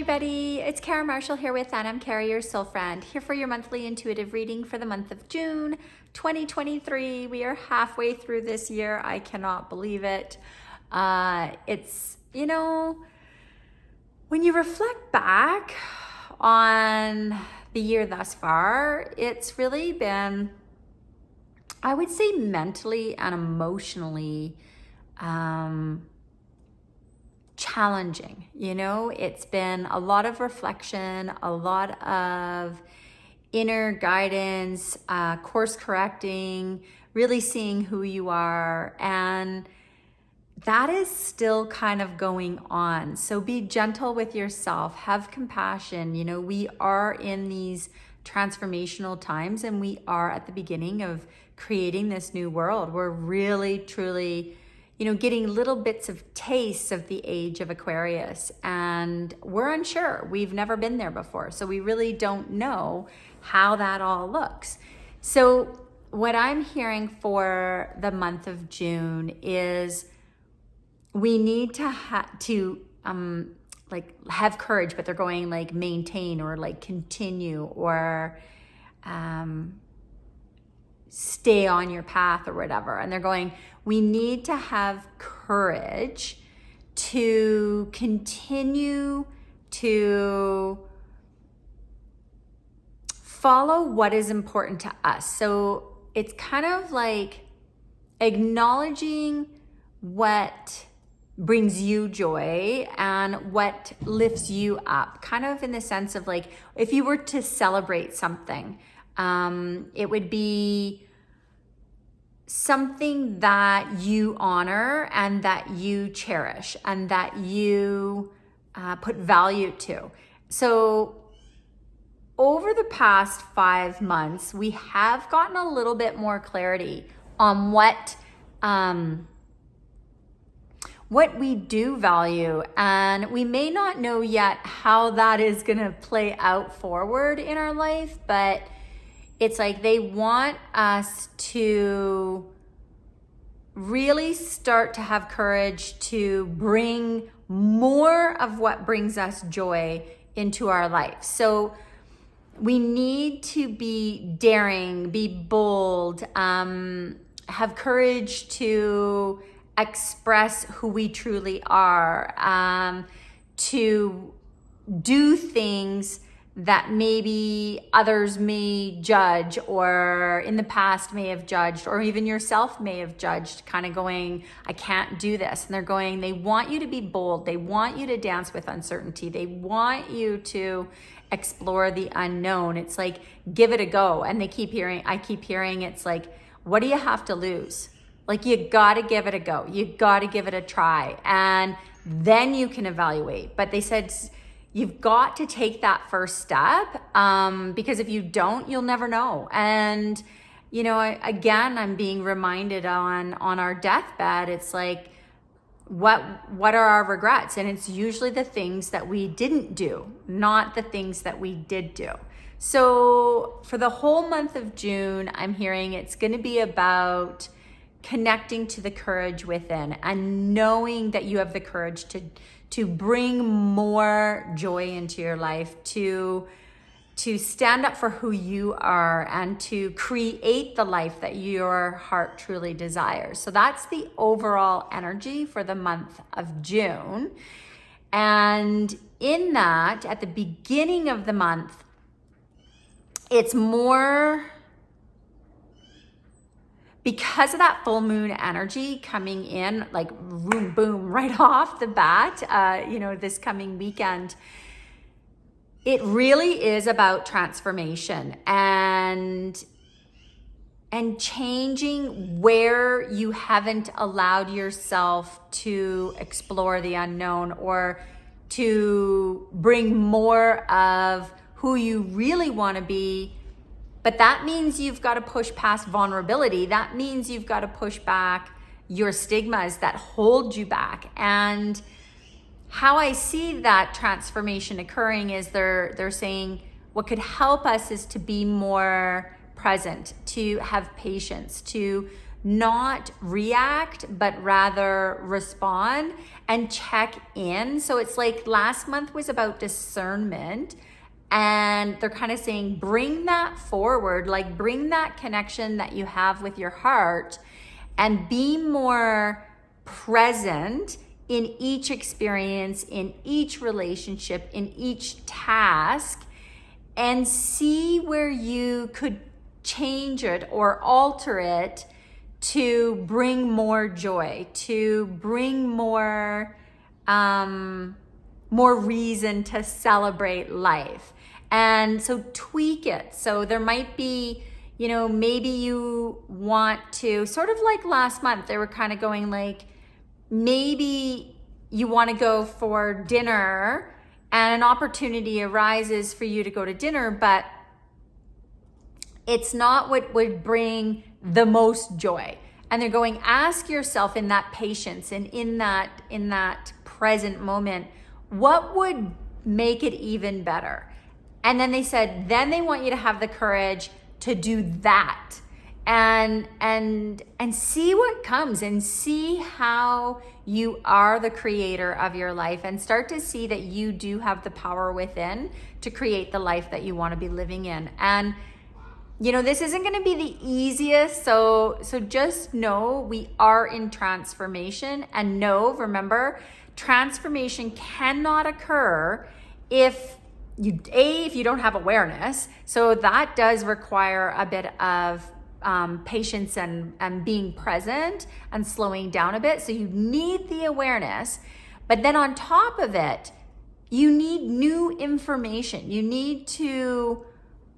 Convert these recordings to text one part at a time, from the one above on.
everybody, it's Kara Marshall here with And I'm Kara, your soul friend, here for your monthly intuitive reading for the month of June 2023. We are halfway through this year. I cannot believe it. It's, when you reflect back on the year thus far, it's really been, I would say, mentally and emotionally challenging. It's been a lot of reflection, a lot of inner guidance, course correcting, really seeing who you are, and that is still kind of going on. So be gentle with yourself, have compassion. We are in these transformational times, and we are at the beginning of creating this new world. We're really, truly getting little bits of tastes of the age of Aquarius, and we're unsure. We've never been there before, so we really don't know how that all looks. So what I'm hearing for the month of June is we need to have courage, but they're going like maintain or like continue or stay on your path or whatever. And they're going, we need to have courage to continue to follow what is important to us. So it's kind of like acknowledging what brings you joy and what lifts you up, kind of in the sense of like, if you were to celebrate something, it would be something that you honor and that you cherish and that you put value to. So over the past 5 months, we have gotten a little bit more clarity on what we do value, and we may not know yet how that is going to play out forward in our life, but it's like they want us to really start to have courage to bring more of what brings us joy into our life. So we need to be daring, be bold, have courage to express who we truly are, to do things that maybe others may judge or in the past may have judged, or even yourself may have judged, kind of going, I can't do this. And they're going, they want you to be bold. They want you to dance with uncertainty. They want you to explore the unknown. It's like, give it a go. And I keep hearing it's like, what do you have to lose? Like, you got to give it a go. You got to give it a try. And then you can evaluate. But they said, you've got to take that first step, because if you don't, you'll never know. And, I'm being reminded on our deathbed, it's like, what are our regrets? And it's usually the things that we didn't do, not the things that we did do. So for the whole month of June, I'm hearing it's going to be about connecting to the courage within and knowing that you have the courage to bring more joy into your life, to stand up for who you are and to create the life that your heart truly desires. So that's the overall energy for the month of June. And in that, at the beginning of the month, it's more, because of that full moon energy coming in, like boom, boom, right off the bat, this coming weekend, it really is about transformation and changing where you haven't allowed yourself to explore the unknown or to bring more of who you really want to be. But that means you've got to push past vulnerability. That means you've got to push back your stigmas that hold you back. And how I see that transformation occurring is they're saying what could help us is to be more present, to have patience, to not react, but rather respond and check in. So it's like last month was about discernment, and they're kind of saying, bring that forward, like bring that connection that you have with your heart and be more present in each experience, in each relationship, in each task, and see where you could change it or alter it to bring more joy, to bring more reason to celebrate life. And so tweak it. So there might be, maybe you want to, sort of like last month, they were kind of going like, maybe you want to go for dinner and an opportunity arises for you to go to dinner, but it's not what would bring the most joy. And they're going, ask yourself in that patience and in that present moment, what would make it even better? And then they said, then they want you to have the courage to do that and see what comes, and see how you are the creator of your life, and start to see that you do have the power within to create the life that you want to be living in. And this isn't going to be the easiest, so just know we are in transformation. And remember, transformation cannot occur if you don't have awareness. So that does require a bit of patience and being present and slowing down a bit. So you need the awareness, but then on top of it, you need new information. You need to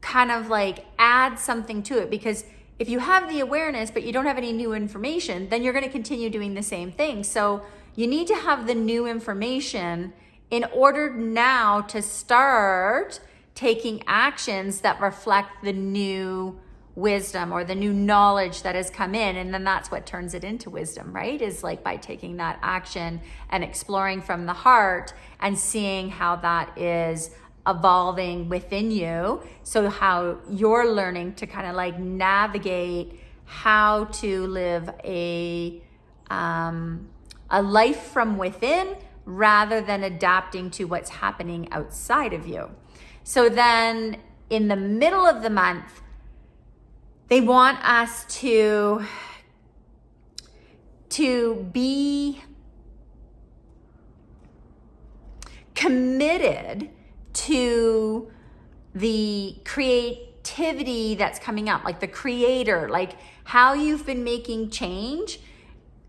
kind of like add something to it, because if you have the awareness but you don't have any new information, then you're going to continue doing the same thing. So you need to have the new information in order now to start taking actions that reflect the new wisdom or the new knowledge that has come in. And then that's what turns it into wisdom, right? Is like by taking that action and exploring from the heart and seeing how that is evolving within you. So how you're learning to kind of like navigate how to live a life from within rather than adapting to what's happening outside of you. So then in the middle of the month, they want us to be committed to the creativity that's coming up, like the creator, like how you've been making change.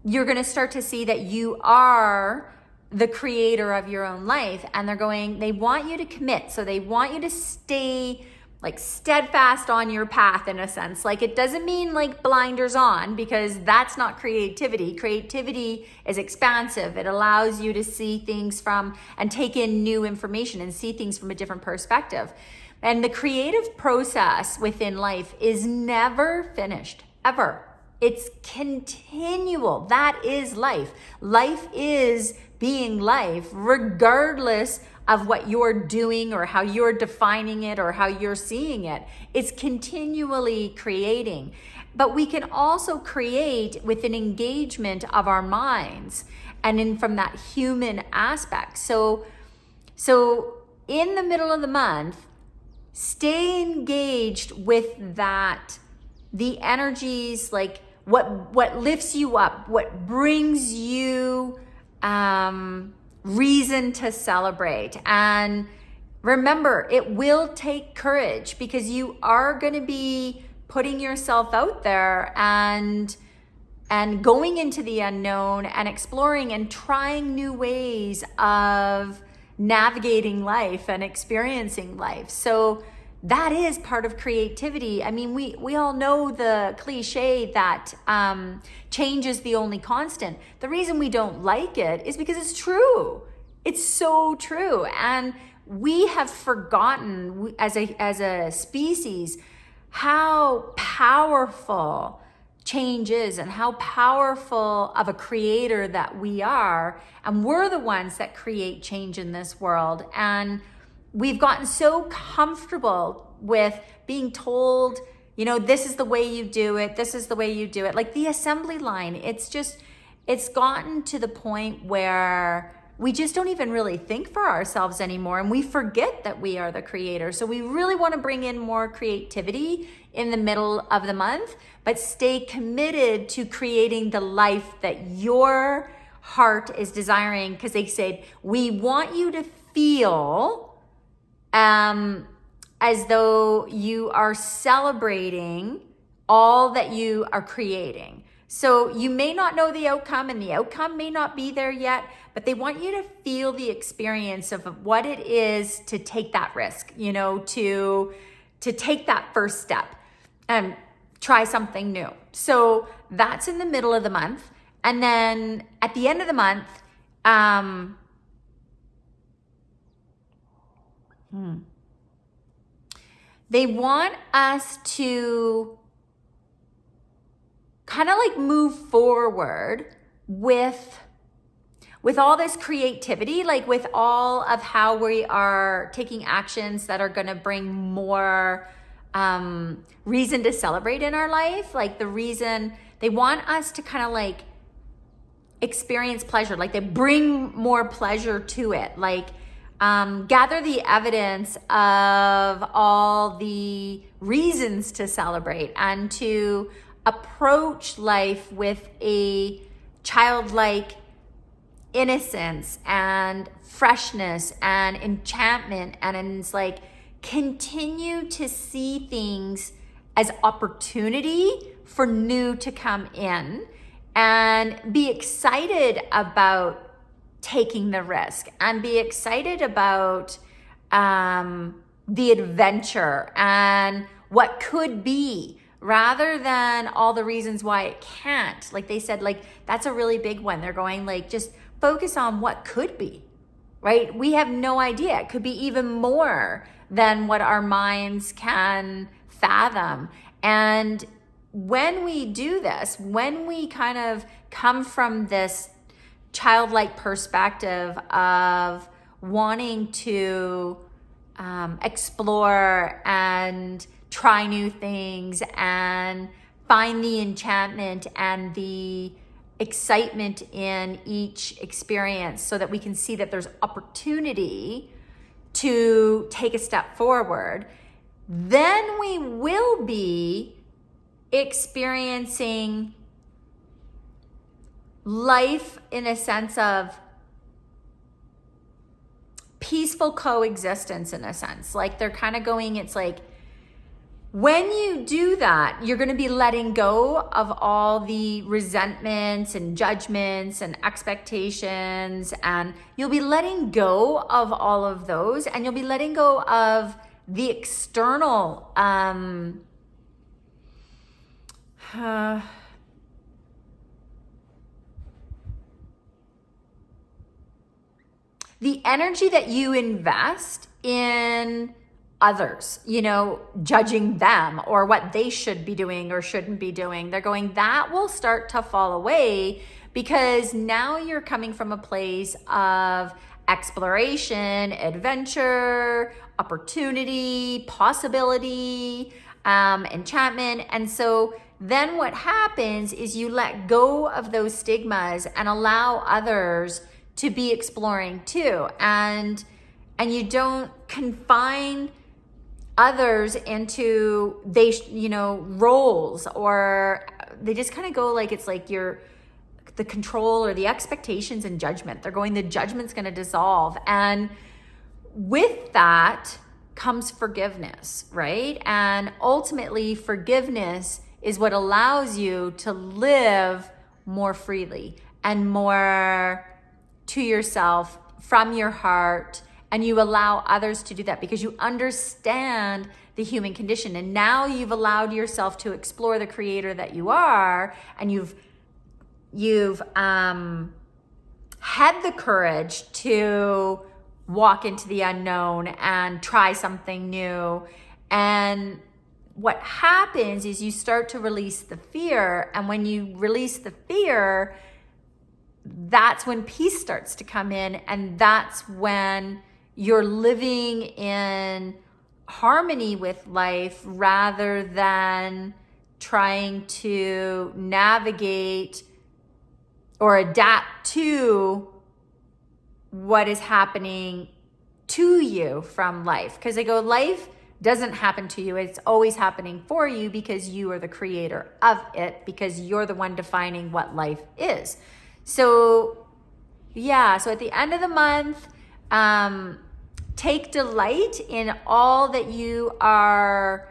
You're going to start to see that you are the creator of your own life. And they want you to commit. So they want you to stay like steadfast on your path in a sense. Like it doesn't mean like blinders on, because that's not creativity. Creativity is expansive. It allows you to see things and take in new information and see things from a different perspective. And the creative process within life is never finished, ever. It's continual. That is life. Life is being life, regardless of what you're doing or how you're defining it or how you're seeing it. It's continually creating. But we can also create with an engagement of our minds and from that human aspect. So in the middle of the month, stay engaged with that, the energies, like what lifts you up, what brings you reason to celebrate. And remember, it will take courage, because you are going to be putting yourself out there and going into the unknown and exploring and trying new ways of navigating life and experiencing life. So that is part of creativity. I mean, we all know the cliche that change is the only constant. The reason we don't like it is because it's true. It's so true. And we have forgotten as a species how powerful change is and how powerful of a creator that we are. And we're the ones that create change in this world. And we've gotten so comfortable with being told, this is the way you do it. This is the way you do it. Like the assembly line, it's gotten to the point where we just don't even really think for ourselves anymore, and we forget that we are the creator. So we really want to bring in more creativity in the middle of the month, but stay committed to creating the life that your heart is desiring, because they said, we want you to feel as though you are celebrating all that you are creating. So you may not know the outcome, and the outcome may not be there yet, but they want you to feel the experience of what it is to take that risk, to take that first step and try something new. So that's in the middle of the month. And then at the end of the month, they want us to kind of like move forward with all this creativity, like with all of how we are taking actions that are going to bring more reason to celebrate in our life. Like the reason they want us to kind of like experience pleasure, like they bring more pleasure to it, like gather the evidence of all the reasons to celebrate, and to approach life with a childlike innocence and freshness and enchantment, and it's like continue to see things as opportunity for new to come in, and be excited about taking the risk, and be excited about the adventure and what could be, rather than all the reasons why it can't. Like they said, like that's a really big one. They're going like, just focus on what could be, right? We have no idea. It could be even more than what our minds can fathom. And when we do this, when we kind of come from this childlike perspective of wanting to explore and try new things and find the enchantment and the excitement in each experience, so that we can see that there's opportunity to take a step forward, then we will be experiencing life in a sense of peaceful coexistence, in a sense. Like they're kind of going, it's like, when you do that, you're going to be letting go of all the resentments and judgments and expectations, and you'll be letting go of all of those, and you'll be letting go of the external the energy that you invest in others, judging them or what they should be doing or shouldn't be doing. They're going, that will start to fall away, because now you're coming from a place of exploration, adventure, opportunity, possibility, enchantment. And so then what happens is you let go of those stigmas and allow others to be exploring too. And you don't confine others into roles, or they just kind of go like, it's like the control or the expectations and judgment. They're going, the judgment's going to dissolve. And with that comes forgiveness, right? And ultimately forgiveness is what allows you to live more freely and more to yourself from your heart. And you allow others to do that because you understand the human condition. And now you've allowed yourself to explore the creator that you are, and you've had the courage to walk into the unknown and try something new. And what happens is you start to release the fear. And when you release the fear, that's when peace starts to come in. And that's when you're living in harmony with life rather than trying to navigate or adapt to what is happening to you from life. Because I go, life doesn't happen to you. It's always happening for you because you are the creator of it, because you're the one defining what life is. So yeah, so at the end of the month, take delight in all that you are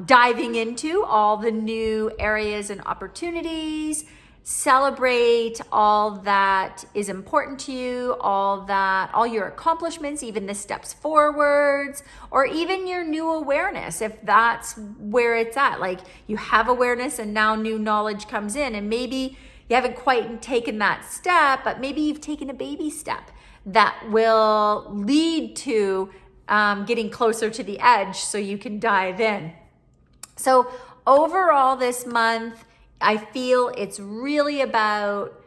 diving into, all the new areas and opportunities. Celebrate all that is important to you, all your accomplishments, even the steps forwards, or even your new awareness, if that's where it's at. Like, you have awareness and now new knowledge comes in, and maybe you haven't quite taken that step, but maybe you've taken a baby step that will lead to getting closer to the edge so you can dive in. So overall this month, I feel it's really about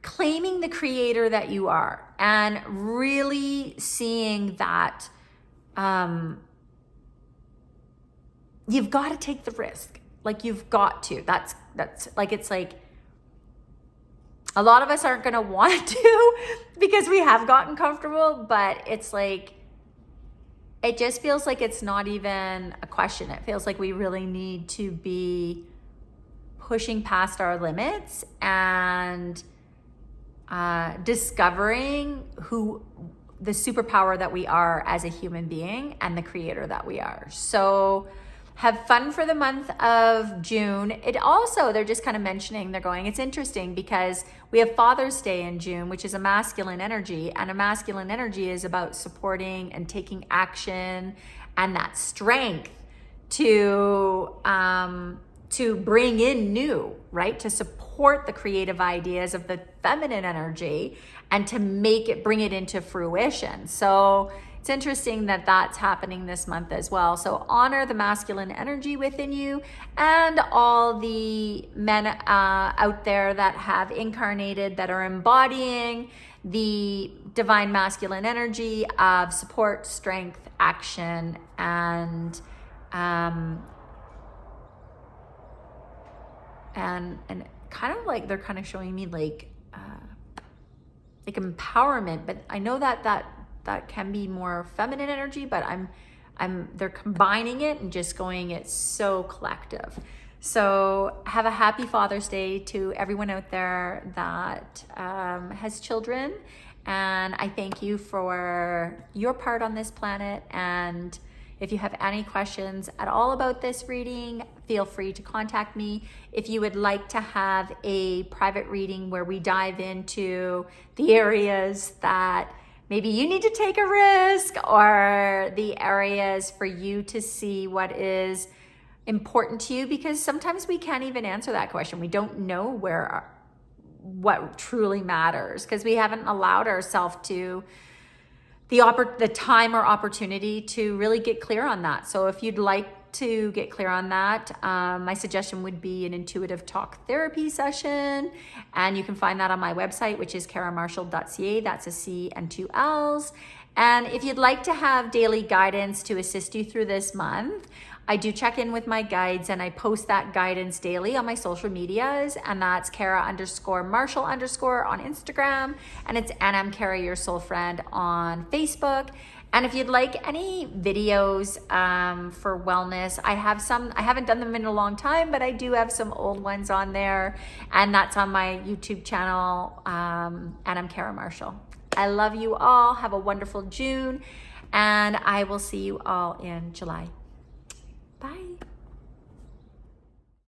claiming the creator that you are and really seeing that you've got to take the risk. Like, you've got to. That's like, it's like a lot of us aren't going to want to because we have gotten comfortable, but it's like, it just feels like it's not even a question. It feels like we really need to be pushing past our limits and discovering who the superpower that we are as a human being and the creator that we are. So have fun for the month of June. It also, they're just kind of mentioning, they're going, it's interesting because we have Father's Day in June, which is a masculine energy, and a masculine energy is about supporting and taking action and that strength to bring in new, right? To support the creative ideas of the feminine energy and to bring it into fruition. So it's interesting that that's happening this month as well. So honor the masculine energy within you and all the men out there that have incarnated, that are embodying the divine masculine energy of support, strength, action, and kind of like, they're kind of showing me like empowerment, but I know that can be more feminine energy, but they're combining it and just going, it's so collective. So have a happy Father's Day to everyone out there that has children, and I thank you for your part on this planet. And if you have any questions at all about this reading, feel free to contact me. If you would like to have a private reading where we dive into the areas that maybe you need to take a risk, or the areas for you to see what is important to you, because sometimes we can't even answer that question. We don't know what truly matters because we haven't allowed ourselves to the time or opportunity to really get clear on that. So if you'd like to get clear on that, my suggestion would be an intuitive talk therapy session, and you can find that on my website, which is karamarshall.ca. That's a C and 2 L's. And if you'd like to have daily guidance to assist you through this month, I do check in with my guides, and I post that guidance daily on my social medias, and that's Kara_Marshall_ on Instagram, and it's And I'm Kara, Your Soul Friend on Facebook. And if you'd like any videos for wellness, I have some. I haven't done them in a long time, but I do have some old ones on there, and that's on my YouTube channel, And I'm Kara Marshall. I love you all. Have a wonderful June, and I will see you all in July. Bye.